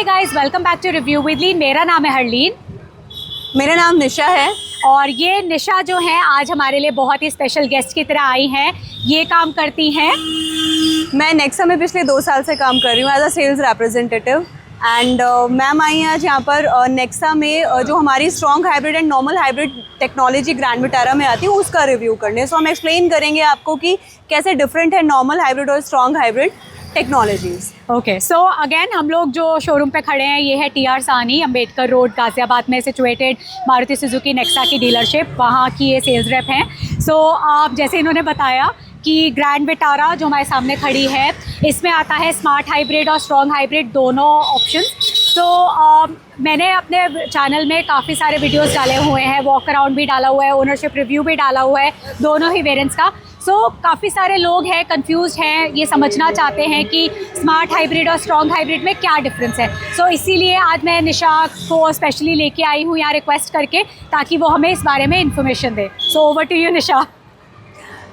Guys, welcome back to review with Lean. मेरा नाम है हरलीन। मेरा नाम निशा है। और ये निशा जो है आज हमारे लिए बहुत ही स्पेशल गेस्ट की तरह आई हैं। ये काम करती हैं, मैं नेक्सा में पिछले 2 साल से काम कर रही हूँ as a sales representative. And ma'am आई हैं आज यहाँ पर नेक्सा में जो हमारी strong hybrid and normal hybrid technology Grand Vitara में आती है उसका रिव्यू करने। सो हम एक्सप्लेन करेंगे आपको कि कैसे डिफरेंट है नॉर्मल हाइब्रिड और strong hybrid technologies. Okay, so again हम लोग जो शोरूम पे खड़े हैं ये है TR साहनी, अम्बेडकर रोड, गाजियाबाद में सिचुएटेड मारुति सुजुकी नेक्सा की डीलरशिप। वहाँ की ये सेल्स रेप हैं। सो आप जैसे इन्होंने बताया कि ग्रैंड विटारा जो हमारे सामने खड़ी है इसमें आता है स्मार्ट हाइब्रिड और स्ट्रॉन्ग हाइब्रिड दोनों ऑप्शंस। तो मैंने अपने चैनल में काफ़ी सारे वीडियोस डाले हुए हैं, वॉक अराउंड भी डाला हुआ है, ओनरशिप रिव्यू भी डाला हुआ है, दोनों ही वेरिएंट्स का। सो काफ़ी सारे लोग हैं कंफ्यूज हैं, ये समझना चाहते हैं कि स्मार्ट हाइब्रिड और स्ट्रॉन्ग हाइब्रिड में क्या डिफरेंस है। सो इसीलिए आज मैं निशा को स्पेशली लेके आई हूँ यहाँ रिक्वेस्ट करके, ताकि वो हमें इस बारे में इंफॉर्मेशन दे। So over to you Nisha.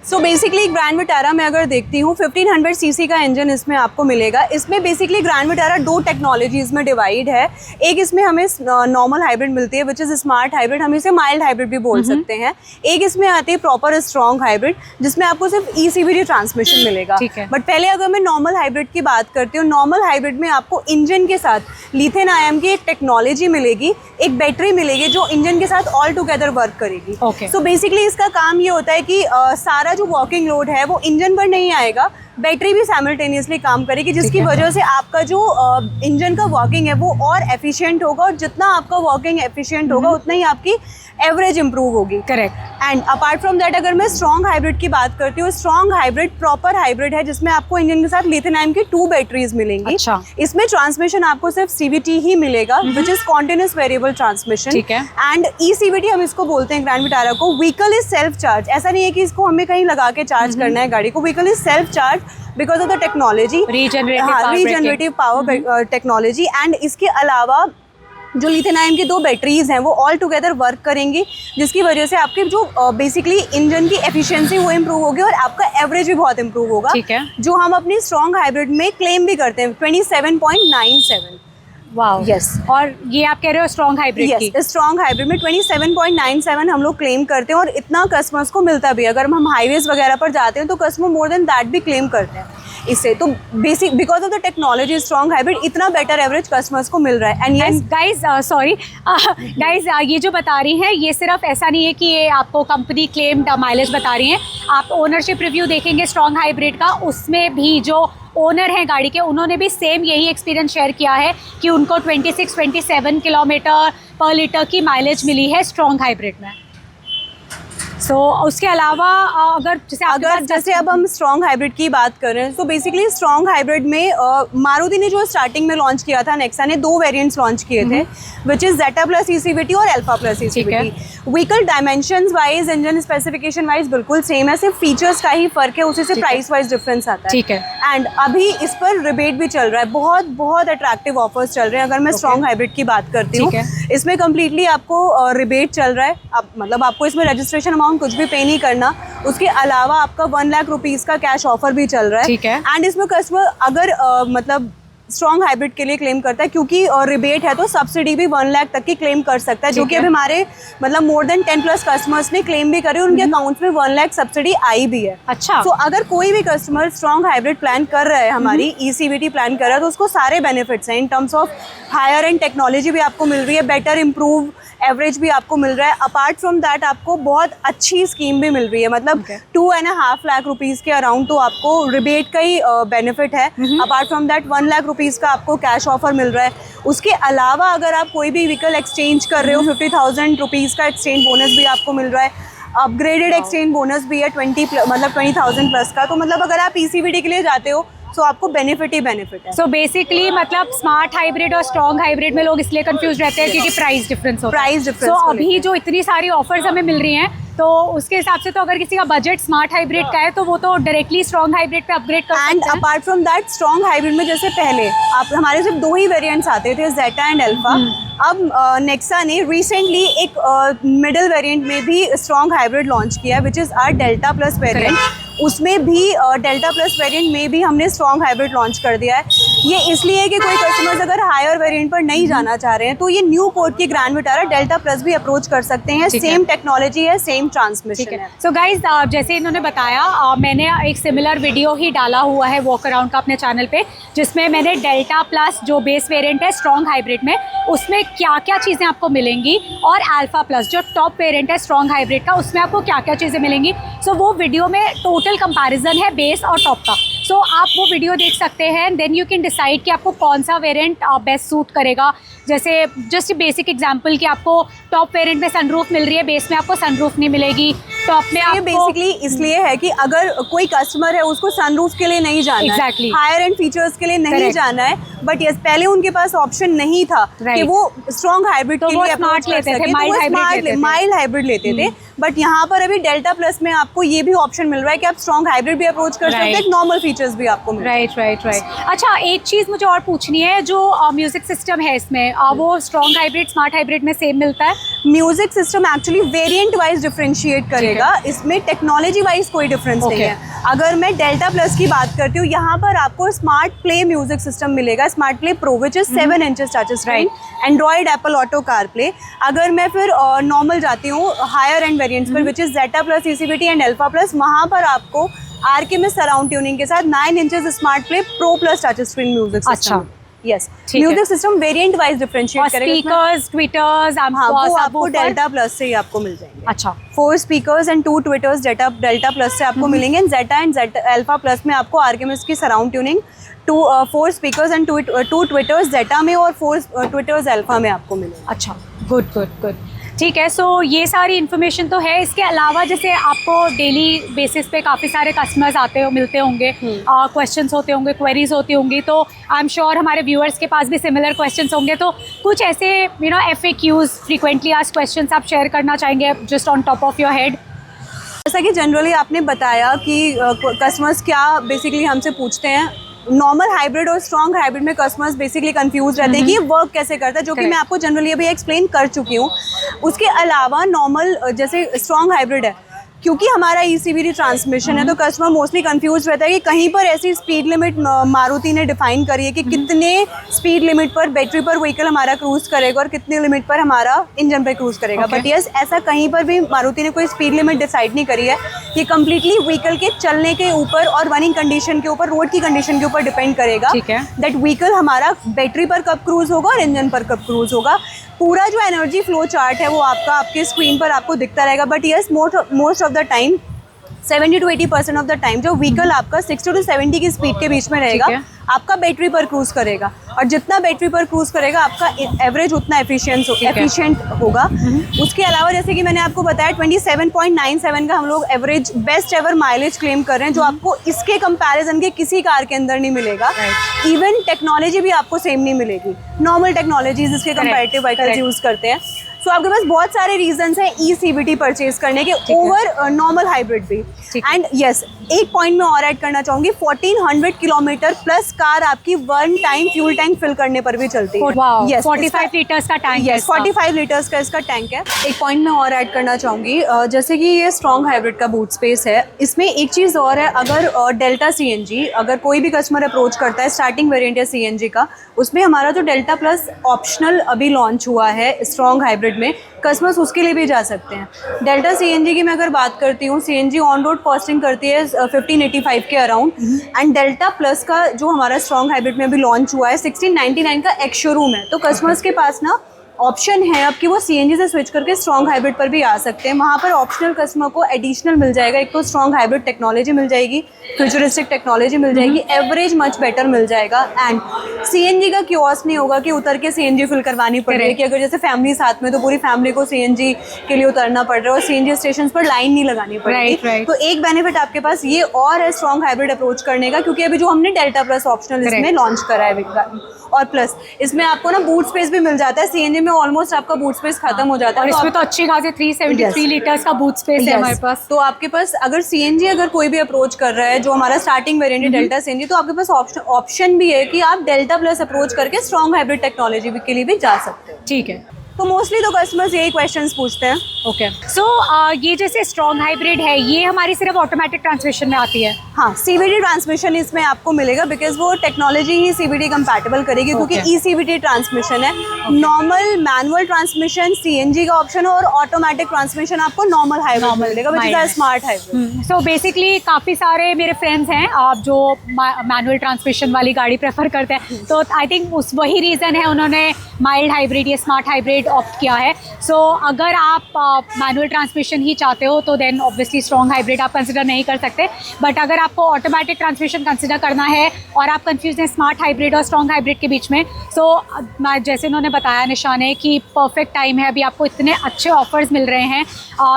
So basically Grand Vitara में अगर देखती हूँ 1500 सीसी का इंजन इसमें आपको मिलेगा। इसमें बेसिकली ग्रैंड विटारा 2 टेक्नोलॉजीज़ में डिवाइड है। एक इसमें हमें नॉर्मल हाइब्रिड मिलती है विच इज़ स्मार्ट हाइब्रिड, हम इसे माइल्ड हाइब्रिड भी बोल सकते हैं। एक इसमें आती है प्रॉपर स्ट्रॉन्ग हाइब्रिड जिसमें आपको सिर्फ ECVT ट्रांसमिशन मिलेगा। बट पहले अगर मैं नॉर्मल हाइब्रिड की बात करती हूँ, नॉर्मल हाइब्रिड में आपको इंजन के साथ लिथियम आयन की एक टेक्नोलॉजी मिलेगी, एक बैटरी मिलेगी जो इंजन के साथ ऑल टुगेदर वर्क करेगी। सो बेसिकली इसका काम ये होता है कि सारा जो वर्किंग लोड है वो इंजन पर नहीं आएगा, बैटरी भी साइमल्टेनियसली काम करेगी, जिसकी वजह से आपका जो इंजन का वर्किंग है वो और एफिशिएंट होगा। और जितना आपका वर्किंग एफिशिएंट होगा उतना ही आपकी एवरेज इंप्रूव होगी। Correct. And apart from that अगर मैं स्ट्रॉन्ग हाइब्रिड की बात करती हूँ, स्ट्रॉन्ग हाइब्रिड प्रॉपर हाइब्रिड है जिसमें आपको इंजन के साथ लिथियम आयन की 2 बैटरीज मिलेंगी। अच्छा। इसमें ट्रांसमिशन आपको सिर्फ CVT ही मिलेगा which is continuous variable transmission. ठीक है। एंड ECVT हम इसको बोलते हैं ग्रैंड विटारा को। व्हीकल इज सेल्फ चार्ज, ऐसा नहीं है कि इसको हमें कहीं लगा के चार्ज करना है गाड़ी को। Vehicle is self charge because of the technology, regenerative power technology. And इसके अलावा जो लिथियम आयन की 2 बैटरीज हैं वो ऑल टुगेदर वर्क करेंगी, जिसकी वजह से आपके जो बेसिकली इंजन की एफिशिएंसी वो इम्प्रूव होगी और आपका एवरेज भी बहुत इम्प्रूव होगा। ठीक है। जो हम अपनी स्ट्रॉन्ग हाइब्रिड में क्लेम भी करते हैं 27.97। Wow, yes. और ये आप कह रहे हो स्ट्रॉन्ग हाइब्रिड की? यस, स्ट्रॉन्ग हाइब्रिड में 27.97 हम लोग क्लेम करते हैं और इतना कस्टमर्स को मिलता भी है। अगर हम हाईवेज वगैरह पर जाते हैं तो कस्टमर मोर देन दैट भी क्लेम करते हैं इससे। तो basic because of the technology strong hybrid इतना बेटर एवरेज कस्टमर्स को मिल रहा है। And yes guys, sorry guys, ये जो बता रही हैं ये सिर्फ ऐसा नहीं है कि ये आपको कंपनी क्लेम्ड माइलेज बता रही हैं। आप ओनरशिप रिव्यू देखेंगे स्ट्रॉन्ग हाइब्रिड का, उसमें भी जो ओनर हैं गाड़ी के उन्होंने भी सेम यही एक्सपीरियंस शेयर किया है कि उनको 26-27 किलोमीटर पर लीटर की माइलेज मिली है स्ट्रॉन्ग हाइब्रिड में। सो उसके अलावा जैसे अब हम स्ट्रॉन्ग हाइब्रिड की बात कर रहे हैं तो बेसिकली स्ट्रॉन्ग हाइब्रिड में मारुति ने जो स्टार्टिंग में लॉन्च किया था, नेक्सा ने 2 वेरिएंट्स लॉन्च किए थे which is Zeta plus ECVT और Alpha plus ECVT। Vehicle dimensions wise, engine specification wise बिल्कुल सेम है, सिर्फ फीचर्स का ही फर्क है, उसी से प्राइस वाइज डिफरेंस आता है। ठीक है। एंड अभी इस पर रिबेट भी चल रहा है, बहुत बहुत अट्रैक्टिव ऑफर्स चल रहे हैं। अगर मैं स्ट्रॉन्ग हाइब्रिड की बात करती हूँ, इसमें कम्प्लीटली आपको रिबेट चल रहा है। मतलब आपको इसमें रजिस्ट्रेशन अमाउंट कुछ भी पे नहीं करना, उसके अलावा आपका 1 लाख रुपीज़ का कैश ऑफर भी चल रहा है। ठीक है। एंड इसमें कस्टमर अगर मतलब स्ट्रॉन्ग हाइब्रिड के लिए क्लेम करता है, क्योंकि रिबेट है तो सब्सिडी भी 1 लाख तक की क्लेम कर सकता है, जो कि अभी हमारे मतलब मोर देन 10+ कस्टमर्स ने क्लेम भी करे, उनके अकाउंट्स में 1 लाख सब्सिडी आई भी है। अच्छा। तो अगर कोई भी कस्टमर स्ट्रॉन्ग हाइब्रिड प्लान कर रहा है, हमारी ECVT प्लान कर रहा है, तो उसको सारे बेनिफिट्स हैं in terms of higher end technology भी आपको मिल रही है, बेटर इम्प्रूव एवरेज भी आपको मिल रहा है। अपार्ट फ्रॉम दैट आपको बहुत अच्छी स्कीम भी मिल रही है, मतलब 2.5 लाख रुपीज़ के अराउंड तो आपको रिबेट का ही बेनिफिट है। Apart from that 1 lakh rupees का आपको कैश ऑफर मिल रहा है। उसके अलावा अगर आप कोई भी व्हीकल एक्सचेंज कर रहे हो 50,000 रुपीज़ का एक्सचेंज बोनस भी आपको मिल रहा है। अपग्रेडेड एक्सचेंज बोनस भी है 20,000 प्लस का। तो मतलब अगर आप ECVT के लिए जाते हो तो आपको बेनिफिट ही बेनिफिट है। सो बेसिकली मतलब स्मार्ट हाइब्रिड और स्ट्रॉन्ग हाइब्रिड में लोग इसलिए कंफ्यूज रहते हैं क्योंकि प्राइस डिफरेंस होता है। Price difference. सो अभी जो इतनी सारी ऑफर्स हमें मिल रही हैं तो उसके हिसाब से तो अगर किसी का बजट स्मार्ट हाइब्रिड का है तो वो तो डायरेक्टली स्ट्रॉन्ग हाइब्रिड पे अपग्रेड कर सकते हैं। And apart from that strong hybrid में जैसे पहले आप हमारे सिर्फ 2 ही वेरिएंट्स आते थे, जेटा एंड अल्फा। अब नेक्सा ने रिसेंटली एक मिडिल वेरिएंट में भी स्ट्रॉन्ग हाइब्रिड लॉन्च किया है which is R delta plus variant. उसमें भी डेल्टा प्लस वेरिएंट में भी हमने स्ट्रॉन्ग हाइब्रिड लॉन्च कर दिया है। ये इसलिए है कि कोई कस्टमर्स अगर हायर वेरिएंट पर नहीं जाना चाह रहे हैं तो ये न्यू पोर्ट की ग्रैंड विटारा डेल्टा प्लस भी अप्रोच कर सकते हैं। सेम टेक्नोलॉजी है, सेम ट्रांसमिशन है। सो गाइज जैसे इन्होंने बताया मैंने एक सिमिलर वीडियो ही डाला हुआ है वॉक अराउंड का अपने चैनल पे, जिसमें मैंने डेल्टा प्लस जो बेस वेरिएंट है स्ट्रॉन्ग हाइब्रिड में, उसमें क्या क्या चीज़ें आपको मिलेंगी, और अल्फा प्लस जो टॉप वेरिएंट है स्ट्रॉन्ग हाइब्रिड का, उसमें आपको क्या क्या चीज़ें मिलेंगी। सो वो वीडियो में टोटल कंपैरिजन है बेस और टॉप का। सो आप वो वीडियो देख सकते हैं, देन यू कैन डिसाइड कि आपको कौन सा वेरिएंट बेस्ट सूट करेगा। जैसे जस्ट बेसिक एग्जांपल कि आपको टॉप वेरिएंट में सनरूफ मिल रही है, बेस में आपको सनरूफ नहीं मिलेगी, टॉप में आपको। बेसिकली इसलिए है कि अगर कोई कस्टमर है उसको सनरूफ के लिए नहीं जाना है, हायर एंड फीचर्स के लिए नहीं जाना है, बट यस पहले उनके पास ऑप्शन नहीं था कि वो स्ट्रॉन्ग हाइब्रिड के लिए स्मार्ट लेते थे, माइल्ड हाइब्रिड लेते थे। बट यहाँ पर अभी डेल्टा प्लस में आपको ये भी ऑप्शन मिल रहा है कि आप स्ट्रॉन्ग हाइब्रिड भी अप्रोच कर सकते हैं, नॉर्मल फीचर्स भी आपको मिल रहे हैं। राइट। अच्छा, एक चीज़ मुझे और पूछनी है, जो म्यूजिक सिस्टम है इसमें वो स्ट्रॉन्ग हाइब्रिड स्मार्ट हाइब्रिड में सेम मिलता है? Music system actually variant wise differentiate करेगा, इसमें टेक्नोलॉजी वाइज कोई डिफरेंस नहीं है। अगर मैं डेल्टा प्लस की बात करती हूँ, यहाँ पर आपको स्मार्ट प्ले म्यूजिक सिस्टम मिलेगा, smart play pro which is 7 inches touch screen, Android Apple auto car play. अगर मैं फिर नॉर्मल जाती हूँ हायर एंड वेरिएंट्स पर which is Zeta plus ECVT and Alpha plus, वहाँ पर आपको RK में सराउंड ट्यूनिंग के साथ 9 inches smart play pro plus touch screen music system. Yes, music system variant wise differentiate करेगा। स्पीकर्स, ट्विटर्स, वो आपको डेल्टा प्लस से ही आपको मिल जाएंगे। अच्छा, 4 speakers and 2 tweeters Delta plus से आपको मिलेंगे। जेटा एंड अल्फा प्लस में आपको RK की surround tuning 4 speakers and 2 tweeters Zeta में और 4 ट्विटर्स अल्फा में आपको मिलेंगे। अच्छा, गुड। ठीक है, सो ये सारी इन्फॉर्मेशन तो है। इसके अलावा जैसे आपको डेली बेसिस पे काफ़ी सारे कस्टमर्स मिलते होंगे, क्वेश्चंस होते होंगे, क्वेरीज होती होंगी, तो आई एम श्योर हमारे व्यूअर्स के पास भी सिमिलर क्वेश्चंस होंगे। तो कुछ ऐसे FAQs, फ्रीक्वेंटली आस्क्ड क्वेश्चंस आप शेयर करना चाहेंगे just on top of your head? जैसा कि जनरली आपने बताया कि कस्टमर्स क्या बेसिकली हमसे पूछते हैं, नॉर्मल हाइब्रिड और स्ट्रॉन्ग हाइब्रिड में कस्टमर्स बेसिकली कंफ्यूज रहते हैं कि ये वर्क कैसे करता है, जो कि मैं आपको जनरली अभी एक्सप्लेन कर चुकी हूँ। उसके अलावा नॉर्मल जैसे स्ट्रॉन्ग हाइब्रिड है, क्योंकि हमारा ECVT ट्रांसमिशन है, तो कस्टमर मोस्टली कंफ्यूज रहता है कि कहीं पर ऐसी स्पीड लिमिट मारुति ने डिफाइन करी है कि कितने स्पीड लिमिट पर बैटरी पर व्हीकल हमारा क्रूज करेगा और कितने लिमिट पर हमारा इंजन पे क्रूज करेगा। बट यस, ऐसा कहीं पर भी मारुति ने कोई स्पीड लिमिट डिसाइड नहीं करी है। ये कम्प्लीटली व्हीकल के चलने के ऊपर और रनिंग कंडीशन के ऊपर, रोड की कंडीशन के ऊपर डिपेंड करेगा दैट व्हीकल हमारा बैटरी पर कब क्रूज होगा और इंजन पर कब क्रूज होगा। पूरा जो एनर्जी फ्लो चार्ट है वो आपके स्क्रीन पर आपको दिखता रहेगा। But yes, most of the time 70 to 80% of the time जो व्हीकल आपका 60 to 70 की स्पीड के बीच में रहेगा, आपका बैटरी पर क्रूज करेगा, और जितना बैटरी पर क्रूज करेगा आपका एवरेज उतना एफिशिएंट होगा। उसके अलावा जैसे कि मैंने आपको बताया 27.97 का हम लोग average best ever mileage claim कर रहे हैं, जो आपको इसके कंपैरिजन के किसी कार के अंदर नहीं मिलेगा। इवन टेक्नोलॉजी भी आपको सेम नहीं मिलेगी, नॉर्मल टेक्नोलॉजीज इसके कंपैरेटिव व्हीकल्स यूज करते हैं। सो आपके पास बहुत सारे रीजंस हैं ECVT परचेज करने के ओवर नॉर्मल हाइब्रिड भी। एंड यस, एक पॉइंट में और ऐड करना चाहूँगी, 1400 किलोमीटर प्लस कार आपकी 1 टाइम फ्यूल टैंक फिल करने पर भी चलती है। यस, 45 लीटर्स का टैंक है। 45 लीटर्स का इसका टैंक है। एक पॉइंट में और ऐड करना चाहूँगी, जैसे कि ये स्ट्रॉन्ग हाइब्रिड का बूट स्पेस है, इसमें एक चीज़ और है, अगर डेल्टा CNG अगर कोई भी कस्टमर अप्रोच करता है, स्टार्टिंग वेरिएंट है CNG का, उसमें हमारा जो डेल्टा प्लस ऑप्शनल अभी लॉन्च हुआ है स्ट्रॉन्ग हाइब्रिड में, कस्टमर्स उसके लिए भी जा सकते हैं। डेल्टा CNG की मैं अगर बात करती हूँ, CNG ऑन रोड कॉस्टिंग करती है 1585 के अराउंड, एंड डेल्टा प्लस का जो हमारा स्ट्रॉन्ग हाइब्रिड में अभी लॉन्च हुआ है 1699 का एक्स शोरूम है। तो कस्टमर्स के पास ना ऑप्शन है अब कि वो CNG से स्विच करके स्ट्रॉन्ग हाइब्रिड पर भी आ सकते हैं। वहाँ पर ऑप्शनल कस्टमर को एडिशनल मिल जाएगा, एक तो स्ट्रॉन्ग हाइब्रिड टेक्नोलॉजी मिल जाएगी, फ्यूचरिस्टिक टेक्नोलॉजी मिल जाएगी, एवरेज मच बेटर मिल जाएगा, एंड CNG का कियोस्क नहीं होगा कि उतर के CNG फिल करवानी पड़ रही है, कि अगर जैसे फैमिली साथ में तो पूरी फैमिली को CNG के लिए उतरना पड़ रहा है और CNG स्टेशन पर लाइन नहीं लगानी पड़ेगी। तो एक बेनिफिट आपके पास ये और है स्ट्रॉन्ग हाइब्रिड अप्रोच करने का, क्योंकि अभी जो हमने डेल्टा प्लस ऑप्शनल इसमें लॉन्च करा है, और प्लस इसमें आपको ना बूट स्पेस भी मिल जाता है। CNG में ऑलमोस्ट आपका बूट स्पेस खत्म हो जाता है, और इसमें तो अच्छी खासी 373 लीटर्स का बूट स्पेस है हमारे पास। तो आपके पास अगर CNG अगर कोई भी अप्रोच कर रहा है, जो हमारा स्टार्टिंग वेरिएंट है डेल्टा CNG, तो आपके पास ऑप्शन भी है कि आप डेल्टा प्लस अप्रोच करके स्ट्रॉन्ग हाइब्रिड टेक्नोलॉजी के लिए भी जा सकते हैं। ठीक है, तो मोस्टली तो कस्टमर्स यही क्वेश्चंस पूछते हैं। ओके, सो ये जैसे स्ट्रॉन्ग हाइब्रिड है, ये हमारी सिर्फ ऑटोमेटिक ट्रांसमिशन में आती है? हाँ, CVT ट्रांसमिशन इसमें आपको मिलेगा बिकॉज वो टेक्नोलॉजी ही CVT कंपैटिबल करेगी क्योंकि Okay. eCVT ट्रांसमिशन है। नॉर्मल मैनुअल ट्रांसमिशन CNG का ऑप्शन है और ऑटोमेटिक ट्रांसमिशन आपको नॉर्मल हाइब्रिड मिलेगा which is a smart hybrid. So basically काफ़ी सारे मेरे फ्रेंड्स हैं आप जो मैनुअल ट्रांसमिशन वाली गाड़ी प्रेफर करते हैं, तो आई थिंक उस वही रीज़न है उन्होंने माइल्ड हाइब्रिड या स्मार्ट हाइब्रिड ऑप्ट किया है। सो अगर आप मैनुअल ट्रांसमिशन ही चाहते हो तो देन ऑब्वियसली स्ट्रॉन्ग हाइब्रिड आप कंसिडर नहीं कर सकते, बट अगर आपको ऑटोमेटिक ट्रांसमिशन कंसिडर करना है और आप कंफ्यूज हैं स्मार्ट हाइब्रिड और स्ट्रॉन्ग हाइब्रिड के बीच में, सो जैसे उन्होंने बताया निशा ने कि परफेक्ट टाइम है, अभी आपको इतने अच्छे ऑफर्स मिल रहे हैं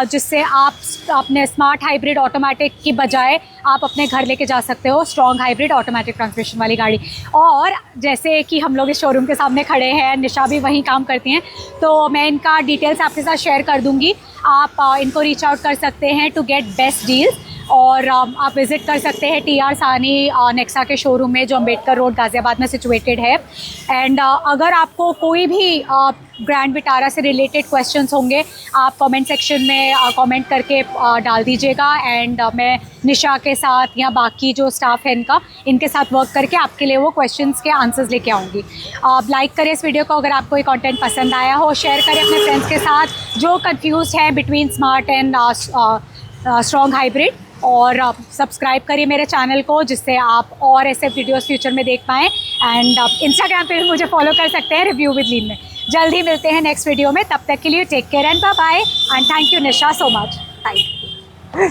जिससे आप अपने स्मार्ट हाइब्रिड ऑटोमेटिक की बजाय आप अपने घर लेके जा सकते हो स्ट्रॉन्ग हाइब्रिड ऑटोमेटिक ट्रांसमिशन वाली गाड़ी। और जैसे कि हम लोग इस शोरूम के सामने खड़े हैं, निशा भी वहीं काम करती हैं, तो मैं इनका डिटेल्स आपके साथ शेयर कर दूँगी। आप इनको रीच आउट कर सकते हैं टू गेट बेस्ट डील्स, और आप विज़िट कर सकते हैं TR सानी नेक्सा के शोरूम में जो अम्बेडकर रोड गाज़ियाबाद में सिचुएटेड है। एंड अगर आपको कोई भी ग्रैंड विटारा से रिलेटेड क्वेश्चंस होंगे आप कमेंट सेक्शन में कमेंट करके डाल दीजिएगा, एंड मैं निशा के साथ या बाकी जो स्टाफ है इनके साथ वर्क करके आपके लिए वो क्वेश्चंस के आंसर्स लेके आऊँगी। आप लाइक करें इस वीडियो को अगर आपको ये कंटेंट पसंद आया हो, शेयर करें अपने फ्रेंड्स के साथ जो कन्फ्यूज़ है between smart and strong hybrid, और सब्सक्राइब करिए मेरे चैनल को जिससे आप और ऐसे वीडियोस फ्यूचर में देख पाएँ। एंड इंस्टाग्राम पे भी मुझे फॉलो कर सकते हैं रिव्यू विद लीन में। जल्द ही मिलते हैं नेक्स्ट वीडियो में, तब तक के लिए take care and bye bye, and thank you Nisha so much. Thank you.